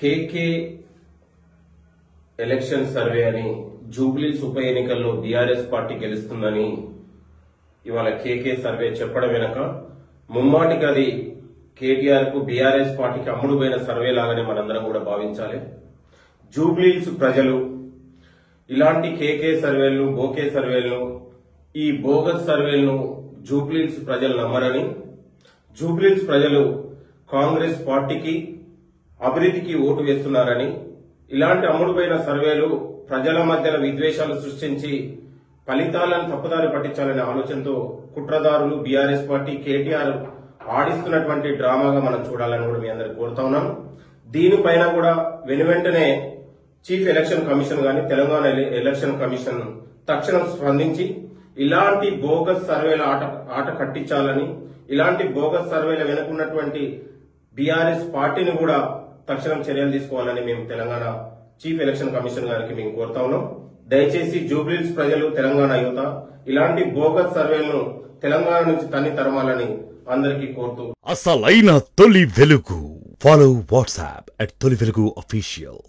కేకే election survey అని జూబ్లీస్ ఉప ఎన్నికల్లో బీఆర్ఎస్ పార్టీ గెలుస్తుందని ఇవాళ కేకే సర్వే చెప్పడం వెనక ముమ్మాటికి అది కేటీఆర్ కు బీఆర్ఎస్ పార్టీకి అమ్ముడుపోయిన సర్వే లాగానే మనందరం కూడా భావించాలి. జూబ్లీస్ ప్రజలు ఇలాంటి కేకే సర్వేలను బోకే సర్వేలను ఈ బోగస్ సర్వేలను జూబ్లీస్ ప్రజలు నమ్మరని, జూబ్లీస్ ప్రజలు కాంగ్రెస్ పార్టీకి అభివృద్ధికి ఓటు వేస్తున్నారని, ఇలాంటి అమ్ముడుపోయిన సర్వేలు ప్రజల మధ్యన విద్వేషాలు సృష్టించి ఫలితాలను తప్పుదారి పట్టించాలనే ఆలోచనతో కుట్రదారులు బీఆర్ఎస్ పార్టీ కేటీఆర్ ఆడిస్తున్నటువంటి డ్రామాగా మనం చూడాలని కూడా మీ అందరికి కోరుతా ఉన్నాం. దీనిపైన కూడా వెనువెంటనే చీఫ్ ఎలక్షన్ కమిషన్ గాని తెలంగాణ ఎలక్షన్ కమిషన్ తక్షణం స్పందించి ఇలాంటి బోగస్ సర్వేల ఆట కట్టించాలని, ఇలాంటి బోగస్ సర్వేల వెనుకున్నటువంటి బీఆర్ఎస్ పార్టీని కూడా తక్షణం చర్యలు తీసుకోవాలని మేము తెలంగాణ చీఫ్ ఎలక్షన్ కమిషన్ గారికి మేము కోరుతా ఉన్నాం. దయచేసి జూబ్లీస్ ప్రజలు, తెలంగాణ యువత ఇలాంటి బోగస్ సర్వేలను తెలంగాణ నుంచి తన్ని తరమాలని అందరికీ కోరుతూ అసలైన తొలి వెలుగు. ఫాలో వాట్సాప్ @తొలి వెలుగు అఫీషియల్.